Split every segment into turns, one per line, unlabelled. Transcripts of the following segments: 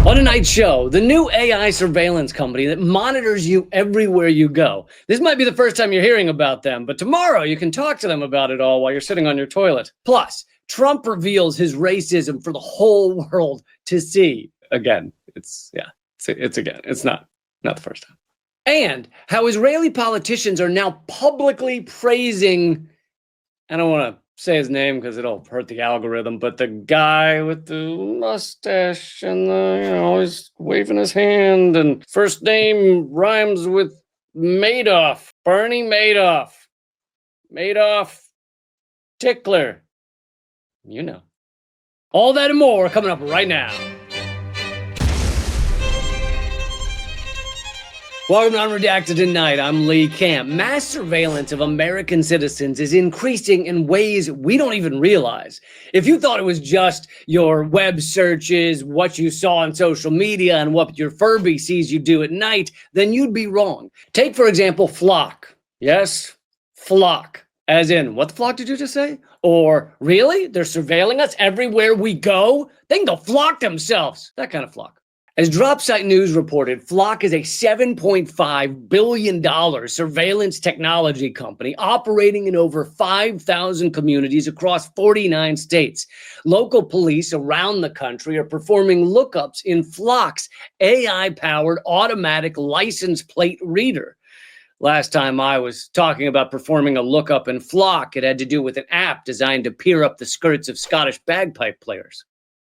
On tonight's show, the new AI surveillance company that monitors you everywhere you go. This might be the first time you're hearing about them, but tomorrow you can talk to them about it all while you're sitting on your toilet. Plus, Trump reveals his racism for the whole world to see. Again, it's again. It's not the first time. And how Israeli politicians are now publicly praising, I don't want to say his name because it'll hurt the algorithm, but the guy with the mustache and he's waving his hand and first name rhymes with Madoff. Bernie Madoff. Madoff Tickler. You know. All that and more coming up right now. Welcome to Unredacted Tonight. I'm Lee Camp. Mass surveillance of American citizens is increasing in ways we don't even realize. If you thought it was just your web searches, what you saw on social media, and what your Furby sees you do at night, then you'd be wrong. Take, for example, Flock. Yes, Flock. As in, what the flock did you just say? Or, really? They're surveilling us everywhere we go? They can go flock themselves. That kind of flock. As DropSite News reported, Flock is a $7.5 billion surveillance technology company operating in over 5,000 communities across 49 states. Local police around the country are performing lookups in Flock's AI-powered automatic license plate reader. Last time I was talking about performing a lookup in Flock, it had to do with an app designed to peer up the skirts of Scottish bagpipe players.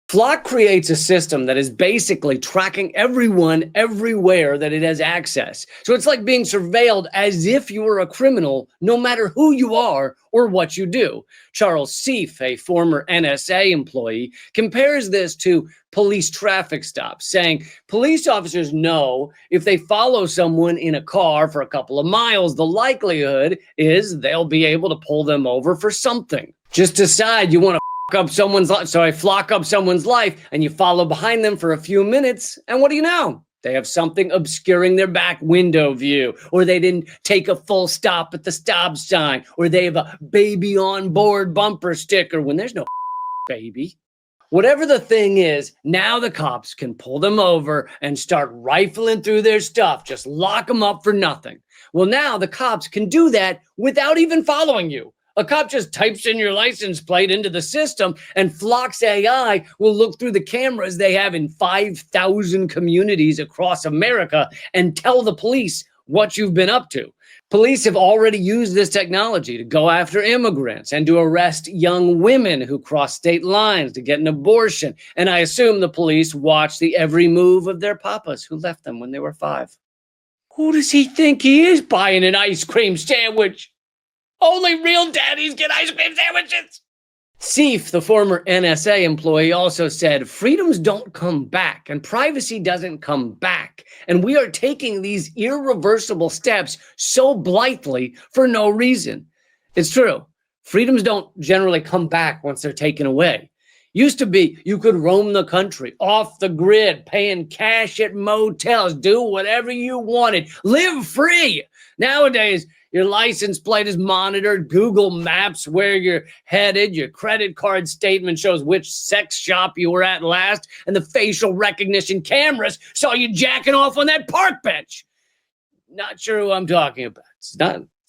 Flock creates a system that is basically tracking everyone everywhere that it has access. So it's like being surveilled as if you were a criminal, no matter who you are or what you do. Charles Seif, a former NSA employee, compares this to police traffic stops, saying police officers know if they follow someone in a car for a couple of miles, the likelihood is they'll be able to pull them over for something. Just decide you want to flock up someone's life, and you follow behind them for a few minutes, and what do you know? They have something obscuring their back window view, or they didn't take a full stop at the stop sign, or they have a baby on board bumper sticker when there's no baby. Whatever the thing is, now the cops can pull them over and start rifling through their stuff, just lock them up for nothing. Well, now the cops can do that without even following you. A cop just types in your license plate into the system, and Flock's AI will look through the cameras they have in 5,000 communities across America and tell the police what you've been up to. Police have already used this technology to go after immigrants and to arrest young women who cross state lines to get an abortion. And I assume the police watch the every move of their papas who left them when they were 5. Who does he think he is buying an ice cream sandwich? Only real daddies get ice cream sandwiches. Seif, the former NSA employee, also said, freedoms don't come back and privacy doesn't come back. And we are taking these irreversible steps so blithely for no reason. It's true. Freedoms don't generally come back once they're taken away. Used to be you could roam the country off the grid, paying cash at motels, do whatever you wanted, live free. Nowadays, your license plate is monitored, Google Maps where you're headed, your credit card statement shows which sex shop you were at last, and the facial recognition cameras saw you jacking off on that park bench. Not sure who I'm talking about. It's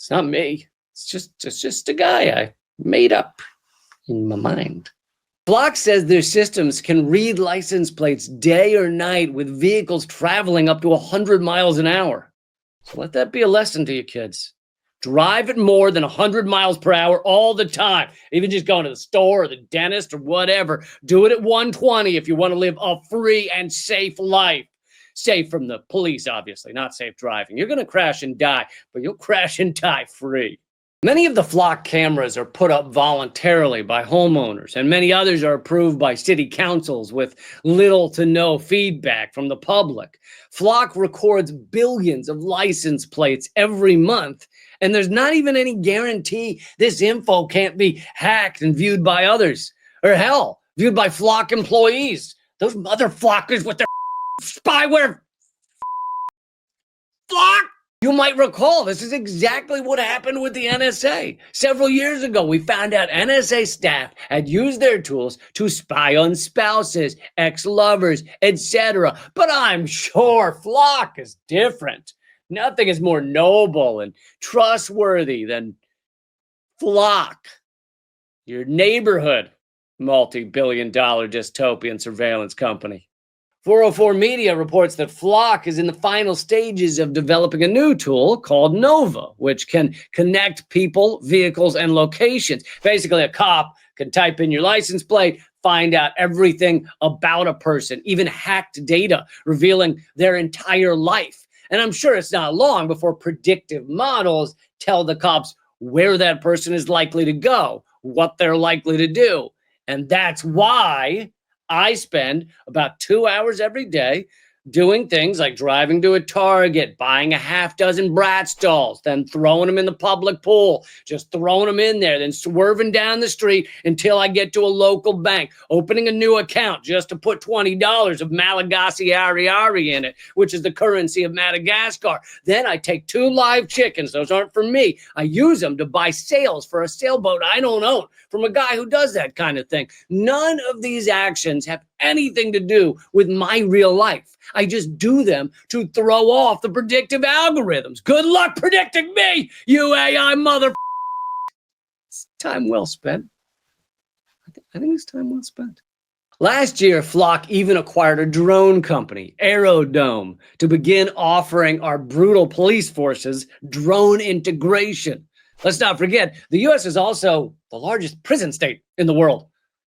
not me. It's just a guy I made up in my mind. Flock says their systems can read license plates day or night with vehicles traveling up to 100 miles an hour. So let that be a lesson to you kids. Drive at more than 100 miles per hour all the time. Even just going to the store or the dentist or whatever. Do it at 120 if you want to live a free and safe life. Safe from the police, obviously, not safe driving. You're going to crash and die, but you'll crash and die free. Many of the Flock cameras are put up voluntarily by homeowners, and many others are approved by city councils with little to no feedback from the public. Flock records billions of license plates every month, and there's not even any guarantee this info can't be hacked and viewed by others. Or hell, viewed by Flock employees. Those mother Flockers with their spyware. Flock! You might recall this is exactly what happened with the NSA. Several years ago, we found out NSA staff had used their tools to spy on spouses, ex-lovers, etc. But I'm sure Flock is different. Nothing is more noble and trustworthy than Flock, your neighborhood multi-billion-dollar dystopian surveillance company. 404 Media reports that Flock is in the final stages of developing a new tool called Nova, which can connect people, vehicles, and locations. Basically, a cop can type in your license plate, find out everything about a person, even hacked data revealing their entire life. And I'm sure it's not long before predictive models tell the cops where that person is likely to go, what they're likely to do. And that's why I spend about 2 hours every day doing things like driving to a Target, buying a half dozen Bratz dolls, then throwing them in the public pool, just throwing them in there, then swerving down the street until I get to a local bank, opening a new account just to put $20 of Malagasy Ariari in it, which is the currency of Madagascar. Then I take 2 live chickens. Those aren't for me. I use them to buy sails for a sailboat I don't own from a guy who does that kind of thing. None of these actions have anything to do with my real life. I just do them to throw off the predictive algorithms. Good luck predicting me, you AI mother. It's time well spent. I think it's time well spent. Last year, Flock even acquired a drone company, Aerodome, to begin offering our brutal police forces drone integration. Let's not forget, the U.S. is also the largest prison state in the world.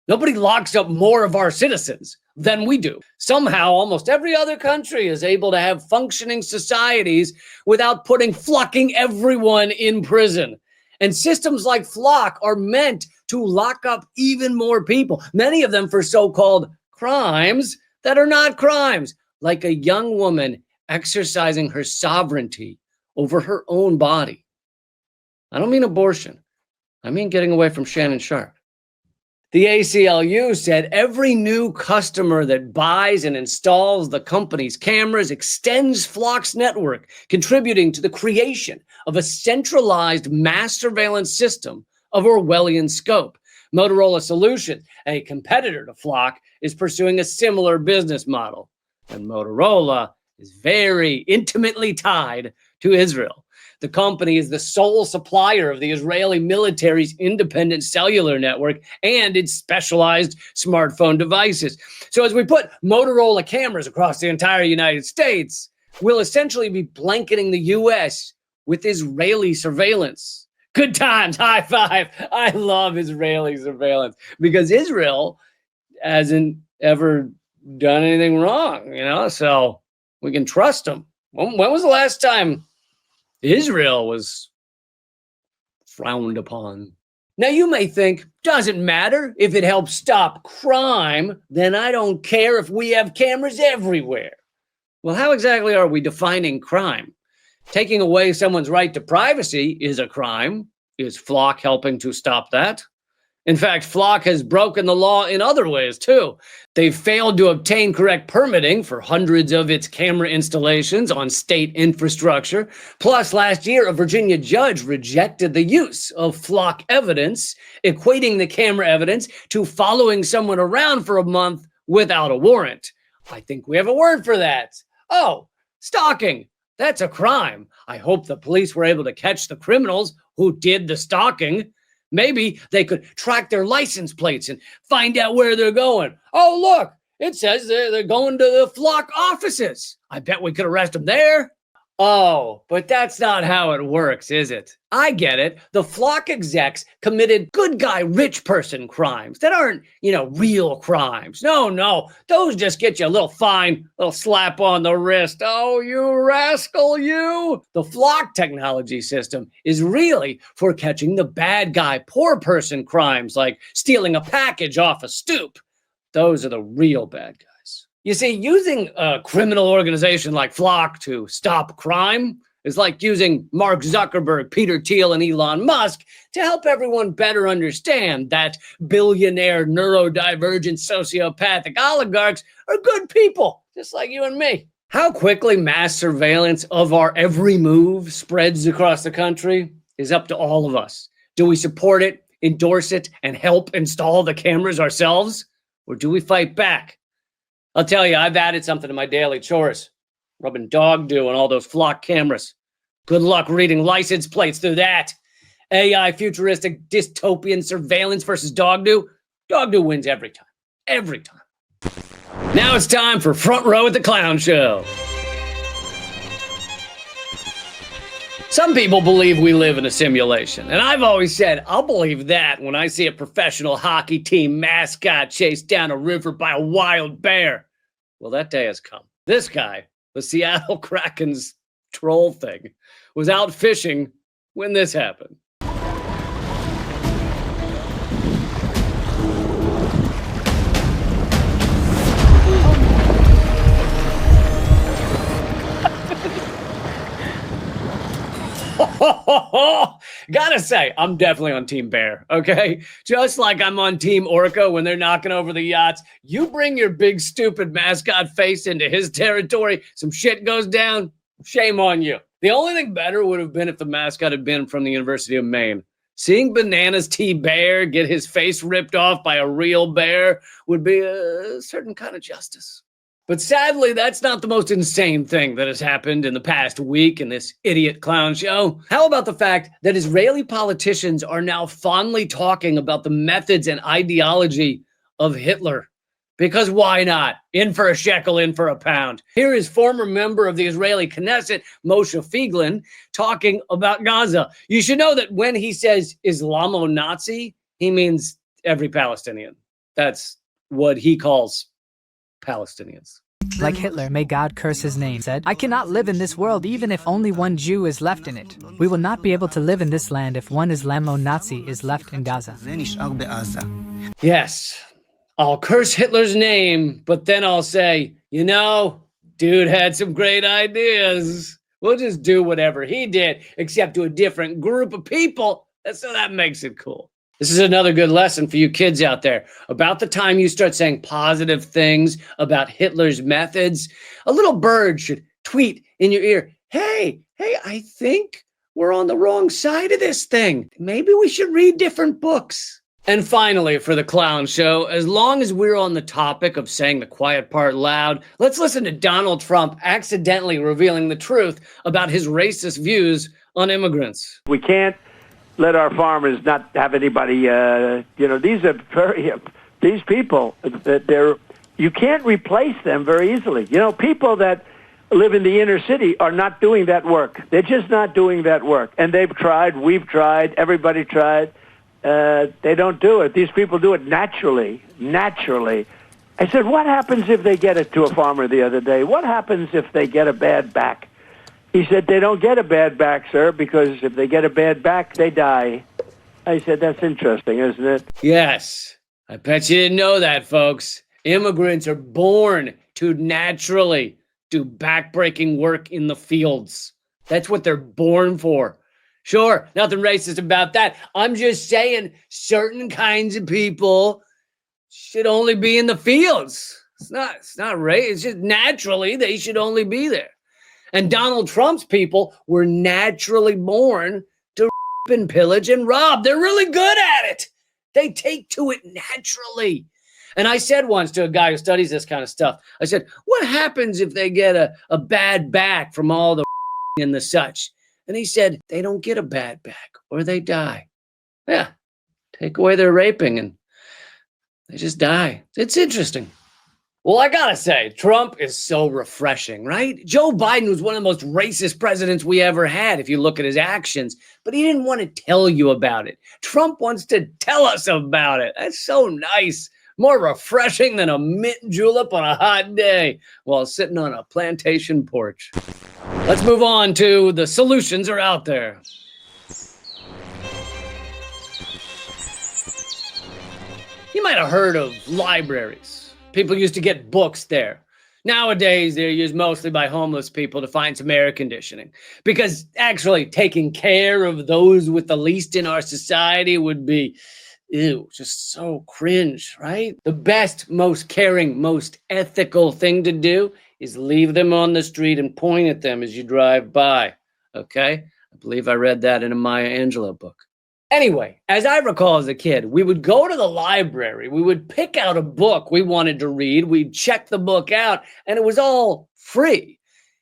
Nobody locks up more of our citizens than we do. Somehow, almost every other country is able to have functioning societies without putting flocking everyone in prison. And systems like Flock are meant to lock up even more people, many of them for so-called crimes that are not crimes, like a young woman exercising her sovereignty over her own body. I don't mean abortion. I mean getting away from Shannon Sharp. The ACLU said every new customer that buys and installs the company's cameras extends Flock's network, contributing to the creation of a centralized mass surveillance system of Orwellian scope. Motorola Solutions, a competitor to Flock, is pursuing a similar business model. And Motorola is very intimately tied to Israel. The company is the sole supplier of the Israeli military's independent cellular network and its specialized smartphone devices. So as we put Motorola cameras across the entire United States, we'll essentially be blanketing the U.S. with Israeli surveillance. Good times, high five. I love Israeli surveillance because Israel hasn't ever done anything wrong, so we can trust them. When was the last time Israel was frowned upon? Now you may think, doesn't matter if it helps stop crime, then I don't care if we have cameras everywhere. Well, how exactly are we defining crime? Taking away someone's right to privacy is a crime. Is Flock helping to stop that? In fact, Flock has broken the law in other ways, too. They've failed to obtain correct permitting for hundreds of its camera installations on state infrastructure. Plus, last year, a Virginia judge rejected the use of Flock evidence, equating the camera evidence to following someone around for a month without a warrant. I think we have a word for that. Oh, stalking. That's a crime. I hope the police were able to catch the criminals who did the stalking. Maybe they could track their license plates and find out where they're going. Oh, look, it says they're going to the Flock offices. I bet we could arrest them there. Oh, but that's not how it works, is it? I get it. The Flock execs committed good guy, rich person crimes that aren't, real crimes. No, those just get you a little fine, little slap on the wrist. Oh, you rascal, you. The Flock technology system is really for catching the bad guy, poor person crimes like stealing a package off a stoop. Those are the real bad guys. You see, using a criminal organization like Flock to stop crime is like using Mark Zuckerberg, Peter Thiel, and Elon Musk to help everyone better understand that billionaire, neurodivergent, sociopathic oligarchs are good people, just like you and me. How quickly mass surveillance of our every move spreads across the country is up to all of us. Do we support it, endorse it, and help install the cameras ourselves? Or do we fight back? I'll tell you, I've added something to my daily chores. Rubbing dog dew on all those flock cameras. Good luck reading license plates through that. AI, futuristic, dystopian surveillance versus dog dew. Dog dew wins every time. Every time. Now it's time for Front Row at the Clown Show. Some people believe we live in a simulation, and I've always said I'll believe that when I see a professional hockey team mascot chased down a river by a wild bear. Well, that day has come. This guy, the Seattle Kraken's troll thing, was out fishing when this happened. Gotta say, I'm definitely on Team Bear, okay? Just like I'm on Team Orca when they're knocking over the yachts. You bring your big, stupid mascot face into his territory, some shit goes down, shame on you. The only thing better would have been if the mascot had been from the University of Maine. Seeing Bananas T. Bear get his face ripped off by a real bear would be a certain kind of justice. But sadly, that's not the most insane thing that has happened in the past week in this idiot clown show. How about the fact that Israeli politicians are now fondly talking about the methods and ideology of Hitler? Because why not? In for a shekel, in for a pound. Here is former member of the Israeli Knesset, Moshe Feiglin, talking about Gaza. You should know that when he says Islamo-Nazi, he means every Palestinian. That's what he calls Palestinians.
Like Hitler, may God curse his name, said, "I cannot live in this world even if only one Jew is left in it. We will not be able to live in this land if one Islamo-Nazi is left in Gaza."
Yes, I'll curse Hitler's name, but then I'll say, you know, dude had some great ideas. We'll just do whatever he did, except to a different group of people. So that makes it cool. This is another good lesson for you kids out there. About the time you start saying positive things about Hitler's methods, a little bird should tweet in your ear, hey, I think we're on the wrong side of this thing. Maybe we should read different books. And finally, for the clown show, as long as we're on the topic of saying the quiet part loud, let's listen to Donald Trump accidentally revealing the truth about his racist views on immigrants.
We can't let our farmers not have anybody, these are these people, that you can't replace them very easily. You know, people that live in the inner city are not doing that work. They're just not doing that work. And they've tried, we've tried, everybody tried. They don't do it. These people do it naturally. I said, what happens if they get it to a farmer the other day? What happens if they get a bad back? He said, they don't get a bad back, sir, because if they get a bad back, they die. I said, that's interesting, isn't it?
Yes. I bet you didn't know that, folks. Immigrants are born to naturally do backbreaking work in the fields. That's what they're born for. Sure, nothing racist about that. I'm just saying certain kinds of people should only be in the fields. It's not racist. It's just naturally they should only be there. And Donald Trump's people were naturally born to rape and pillage and rob. They're really good at it. They take to it naturally. And I said once to a guy who studies this kind of stuff, I said, what happens if they get a bad back from all the and the such? And he said, they don't get a bad back or they die. Yeah, take away their raping and they just die. It's interesting. Well, I gotta say, Trump is so refreshing, right? Joe Biden was one of the most racist presidents we ever had, if you look at his actions, but he didn't want to tell you about it. Trump wants to tell us about it. That's so nice. More refreshing than a mint julep on a hot day while sitting on a plantation porch. Let's move on to the solutions are out there. You might have heard of libraries. People used to get books there. Nowadays, they're used mostly by homeless people to find some air conditioning. Because actually taking care of those with the least in our society would be, just so cringe, right? The best, most caring, most ethical thing to do is leave them on the street and point at them as you drive by. Okay? I believe I read that in a Maya Angelou book. Anyway, as I recall as a kid, we would go to the library, we would pick out a book we wanted to read, we'd check the book out, and it was all free.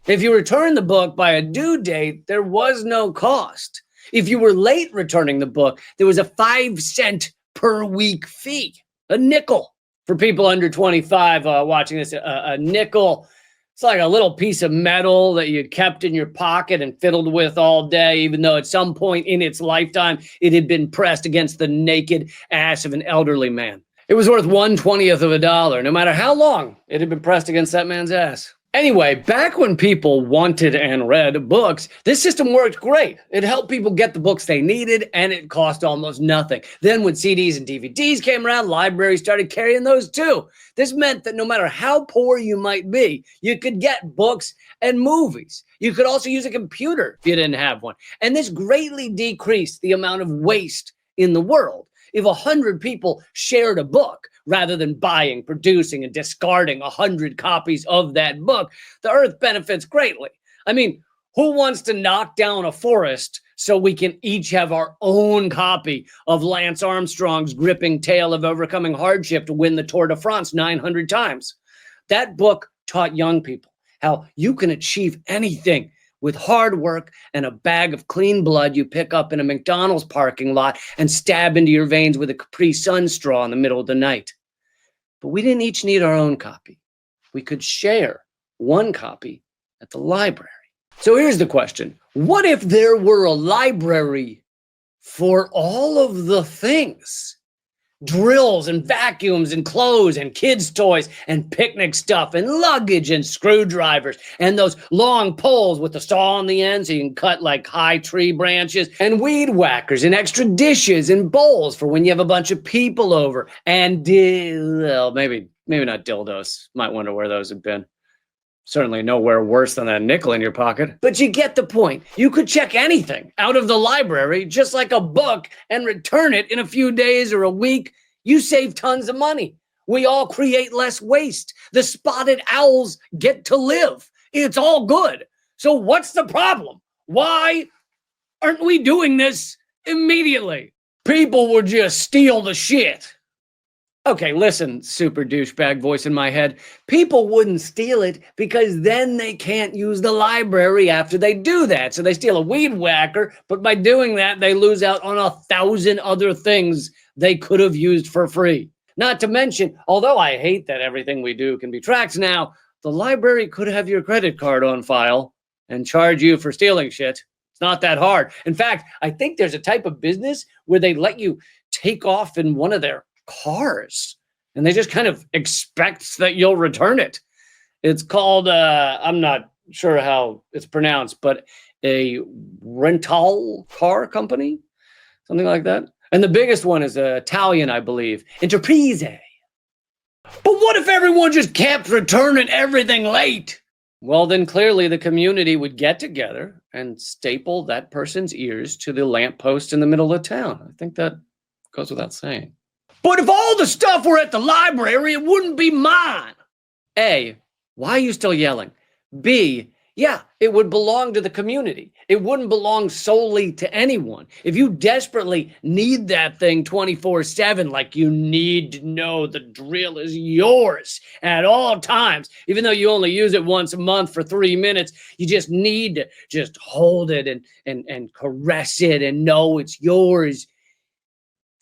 If you returned the book by a due date, there was no cost. If you were late returning the book, there was a 5-cent per week fee, a nickel. For people under 25 watching this, a nickel, it's like a little piece of metal that you kept in your pocket and fiddled with all day, even though at some point in its lifetime, it had been pressed against the naked ass of an elderly man. It was worth 1/20th of a dollar, no matter how long it had been pressed against that man's ass. Anyway, back when people wanted and read books, this system worked great. It helped people get the books they needed, and it cost almost nothing. Then when CDs and DVDs came around, libraries started carrying those too. This meant that no matter how poor you might be, you could get books and movies. You could also use a computer if you didn't have one. And this greatly decreased the amount of waste in the world. If 100 people shared a book, rather than buying, producing, and discarding 100 copies of that book, the earth benefits greatly. I mean, who wants to knock down a forest so we can each have our own copy of Lance Armstrong's gripping tale of overcoming hardship to win the Tour de France 900 times? That book taught young people how you can achieve anything with hard work and a bag of clean blood you pick up in a McDonald's parking lot and stab into your veins with a Capri Sun straw in the middle of the night. But we didn't each need our own copy. We could share one copy at the library. So here's the question. What if there were a library for all of the things? Drills and vacuums and clothes and kids' toys and picnic stuff and luggage and screwdrivers and those long poles with the saw on the end so you can cut like high tree branches and weed whackers and extra dishes and bowls for when you have a bunch of people over and well, maybe not dildos. Might wonder where those have been. Certainly nowhere worse than that nickel in your pocket. But you get the point. You could check anything out of the library, just like a book, and return it in a few days or a week. You save tons of money. We all create less waste. The spotted owls get to live. It's all good. So what's the problem? Why aren't we doing this immediately? People would just steal the shit. Okay, listen, super douchebag voice in my head. People wouldn't steal it because then they can't use the library after they do that. So they steal a weed whacker, but by doing that, they lose out on 1,000 other things they could have used for free. Not to mention, although I hate that everything we do can be tracked now, the library could have your credit card on file and charge you for stealing shit. It's not that hard. In fact, I think there's a type of business where they let you take off in one of their cars and they just kind of expect that you'll return it. It's called I'm not sure how it's pronounced, but a rental car company, something like that. And the biggest one is Italian, I believe, Enterprise. But what if everyone just kept returning everything late? Well, then clearly the community would get together and staple that person's ears to the lamppost in the middle of town. I think that goes without saying. But if all the stuff were at the library, it wouldn't be mine. A, why are you still yelling? B, yeah, it would belong to the community. It wouldn't belong solely to anyone. If you desperately need that thing 24/7, like you need to know the drill is yours at all times, even though you only use it once a month for 3 minutes, you just need to just hold it and caress it and know it's yours,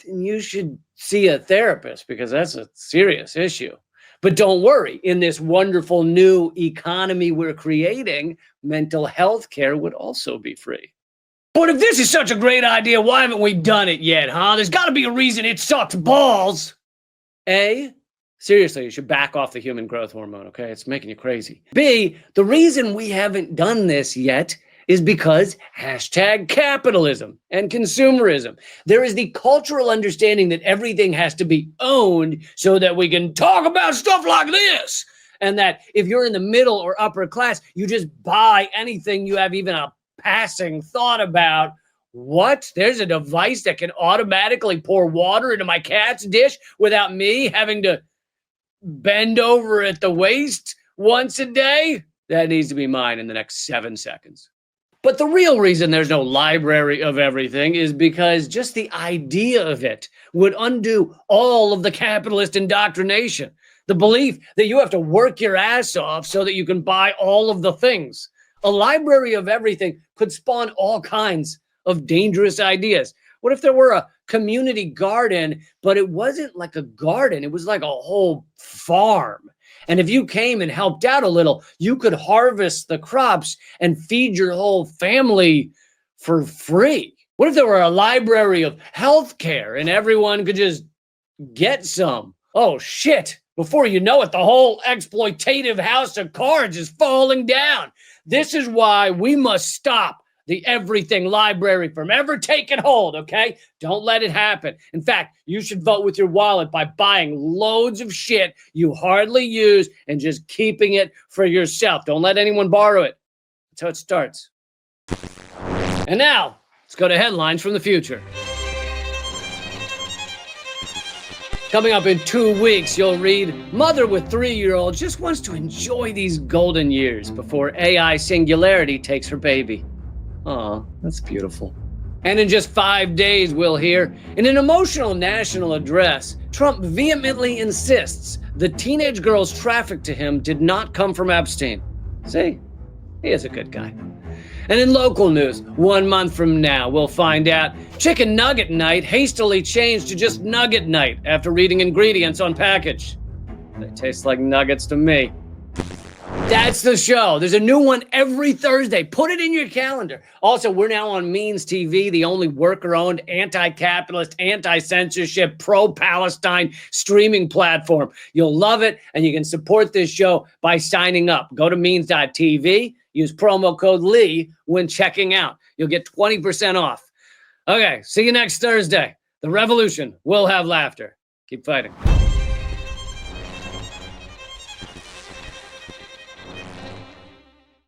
then you should see a therapist because that's a serious issue. But don't worry, in this wonderful new economy we're creating, mental health care would also be free. But if this is such a great idea, why haven't we done it yet, huh? There's got to be a reason it sucks balls. A, seriously, you should back off the human growth hormone, okay? It's making you crazy. B, the reason we haven't done this yet is because #capitalism and consumerism. There is the cultural understanding that everything has to be owned so that we can talk about stuff like this. And that if you're in the middle or upper class, you just buy anything you have even a passing thought about. What? There's a device that can automatically pour water into my cat's dish without me having to bend over at the waist once a day, that needs to be mine in the next 7 seconds. But the real reason there's no library of everything is because just the idea of it would undo all of the capitalist indoctrination. The belief that you have to work your ass off so that you can buy all of the things. A library of everything could spawn all kinds of dangerous ideas. What if there were a community garden, but it wasn't like a garden? It was like a whole farm. And if you came and helped out a little, you could harvest the crops and feed your whole family for free. What if there were a library of healthcare and everyone could just get some? Oh, shit. Before you know it, the whole exploitative house of cards is falling down. This is why we must stop the everything library from ever taking hold, okay? Don't let it happen. In fact, you should vote with your wallet by buying loads of shit you hardly use and just keeping it for yourself. Don't let anyone borrow it. That's how it starts. And now, let's go to headlines from the future. Coming up in 2 weeks, you'll read, Mother with 3-year-old just wants to enjoy these golden years before AI singularity takes her baby. Aw, that's beautiful. And in just 5 days, we'll hear, in an emotional national address, Trump vehemently insists the teenage girls trafficked to him did not come from Epstein. See, he is a good guy. And in local news, 1 month from now, we'll find out Chicken Nugget Night hastily changed to just Nugget Night after reading ingredients on package. They taste like nuggets to me. That's the show. There's a new one every Thursday. Put it in your calendar. Also, we're now on Means TV, the only worker-owned, anti-capitalist, anti-censorship, pro-Palestine streaming platform. You'll love it, and you can support this show by signing up. Go to means.tv. Use promo code Lee when checking out. You'll get 20% off. Okay, see you next Thursday. The revolution will have laughter. Keep fighting.